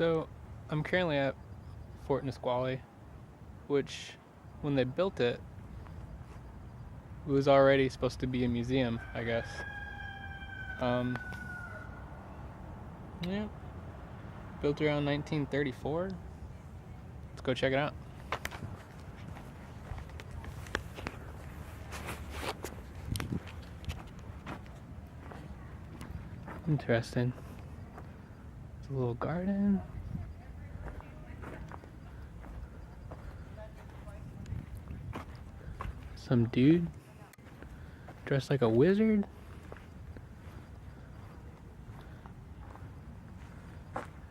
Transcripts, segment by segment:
So I'm currently at Fort Nisqually, which when they built it, it was already supposed to be a museum, I guess. Yeah, built around 1934. Let's go check it out. Interesting. It's a little garden. Some dude dressed like a wizard.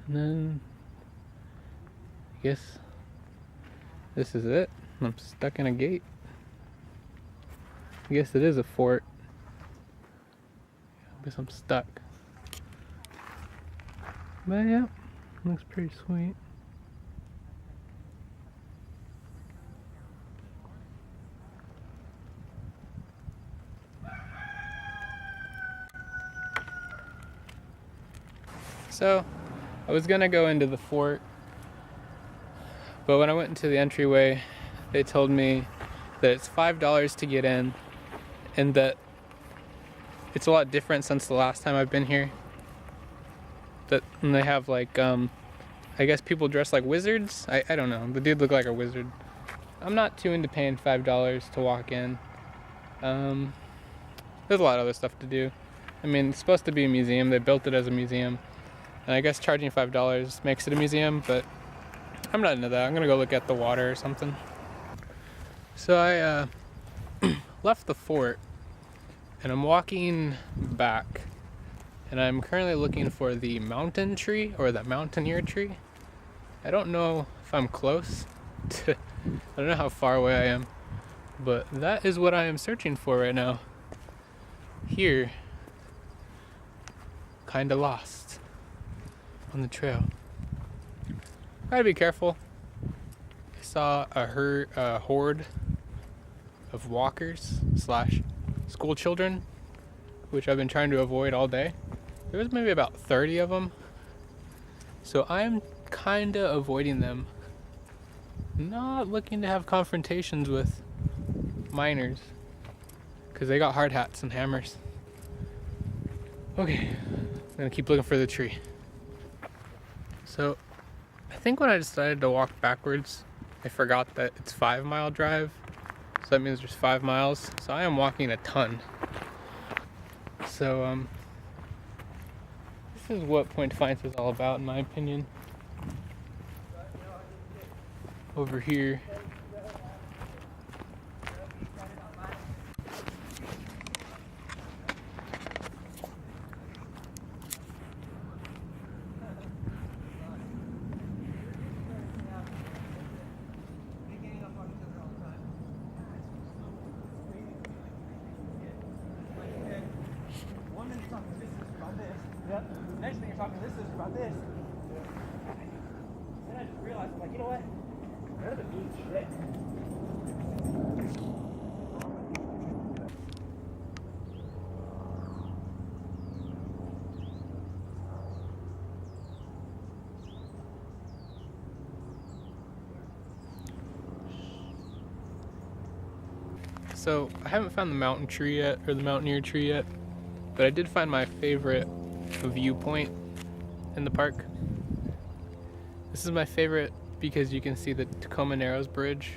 And then I guess this is it. I'm stuck in a gate. I guess it is a fort. I guess I'm stuck. But yeah, looks pretty sweet. So I was gonna go into the fort, but when I went into the entryway, they told me that it's $5 to get in, and that it's a lot different since the last time I've been here. That and they have like I guess people dress like wizards. I don't know. The dude looked like a wizard. I'm not too into paying $5 to walk in. There's a lot of other stuff to do. I mean, it's supposed to be a museum. They built it as a museum. And I guess charging $5 makes it a museum, but I'm not into that. I'm gonna go look at the water or something. So I left the fort and I'm walking back, and I'm currently looking for the mountain tree or the Mountaineer Tree. I don't know if I'm close to, I don't know how far away I am, but that is what I am searching for right now. Here, kinda lost on the trail. Gotta be careful. I saw a horde of walkers / school children, which I've been trying to avoid all day. There was maybe about 30 of them, so I'm kinda avoiding them. Not looking to have confrontations with miners, because they got hard hats and hammers. Okay, I'm gonna keep looking for the tree. So I think when I decided to walk backwards, I forgot that it's 5-mile drive. So that means there's 5 miles. So I am walking a ton. So this is what Point Defiance is all about, in my opinion. Over here. Yeah. Next thing you're talking, this is about this. Then I just realized, I'm like, you know what? They're the mean shit. So I haven't found the mountain tree yet, or the Mountaineer Tree yet, but I did find my favorite viewpoint in the park. This is my favorite because you can see the Tacoma Narrows Bridge,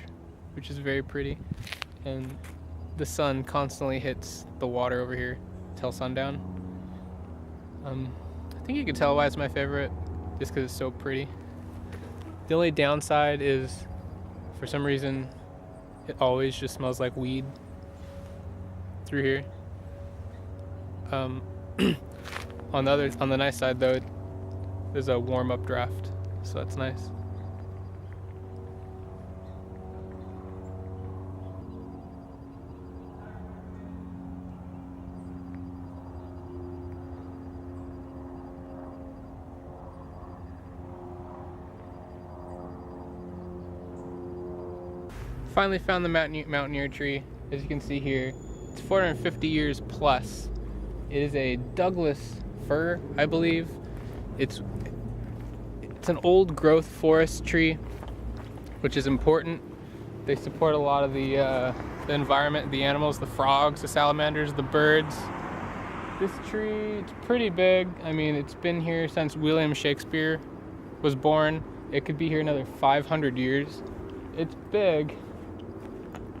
which is very pretty, and the sun constantly hits the water over here till sundown. I think you can tell why it's my favorite, just because it's so pretty. The only downside is, for some reason, it always just smells like weed through here. On the nice side though, there's a warm-up draft, so that's nice. Finally found the Mountaineer Tree. As you can see here, it's 450 years plus. It is a Douglas fir, I believe. It's It's an old growth forest tree, which is important. They support a lot of the environment, the animals, the frogs, the salamanders, the birds. This tree, it's pretty big. I mean, it's been here since William Shakespeare was born. It could be here another 500 years. It's big.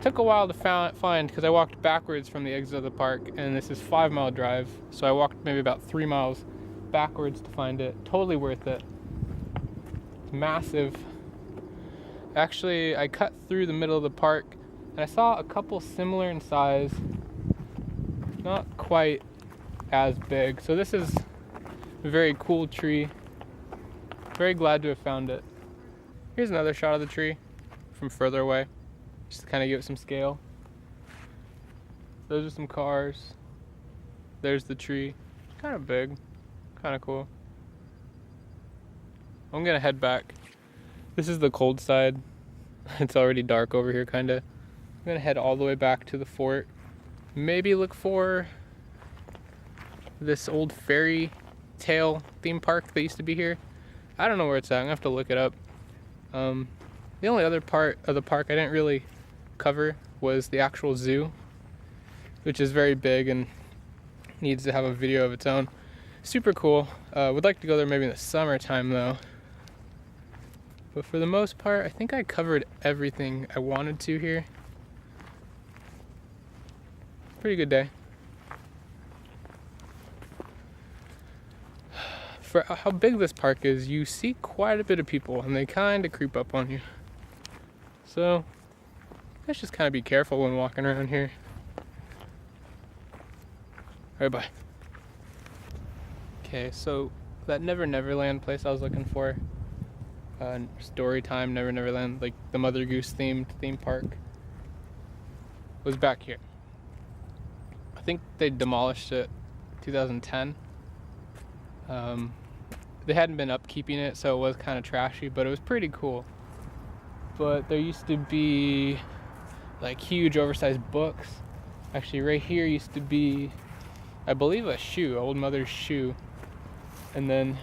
Took a while to find because I walked backwards from the exit of the park, and this is 5-mile drive. So I walked maybe about 3 miles backwards to find it. Totally worth it. It's massive. Actually, I cut through the middle of the park and I saw a couple similar in size, not quite as big. So this is a very cool tree. Very glad to have found it. Here's another shot of the tree from further away, just to kind of give it some scale. Those are some cars. There's the tree. Kind of big, kind of cool. I'm gonna head back. This is the cold side. It's already dark over here, kinda. I'm gonna head all the way back to the fort. Maybe look for this old fairy tale theme park that used to be here. I don't know where it's at. I'm gonna have to look it up. The only other part of the park I didn't really cover was the actual zoo, which is very big and needs to have a video of its own. Super cool. Would like to go there maybe in the summertime though. But for the most part, I think I covered everything I wanted to here. Pretty good day. For how big this park is, you see quite a bit of people and they kind of creep up on you. So, let's just kind of be careful when walking around here. Alright, bye. Okay, so that Never Neverland place I was looking for, story time Never Neverland, like the Mother Goose themed theme park, was back here. I think they demolished it in 2010. They hadn't been upkeeping it, so it was kind of trashy, but it was pretty cool. But there used to be like huge oversized books. Actually, right here used to be, I believe, a shoe, old mother's shoe. And then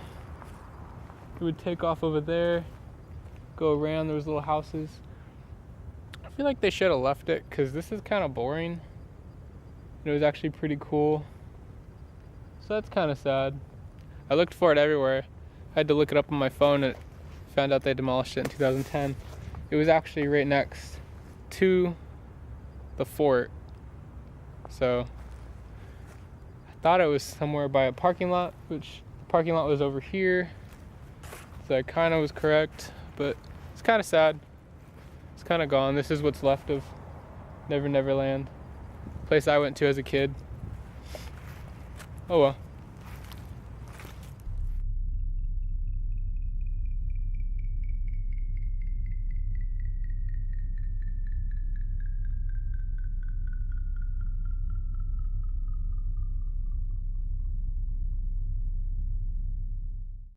it would take off over there, go around, there was little houses. I feel like they should have left it because this is kind of boring. And it was actually pretty cool. So that's kind of sad. I looked for it everywhere. I had to look it up on my phone and found out they demolished it in 2010. It was actually right next to the fort. So I thought it was somewhere by a parking lot, which the parking lot was over here. So I kind of was correct, but it's kind of sad. It's kind of gone. This is what's left of Never Neverland, place I went to as a kid. Oh well.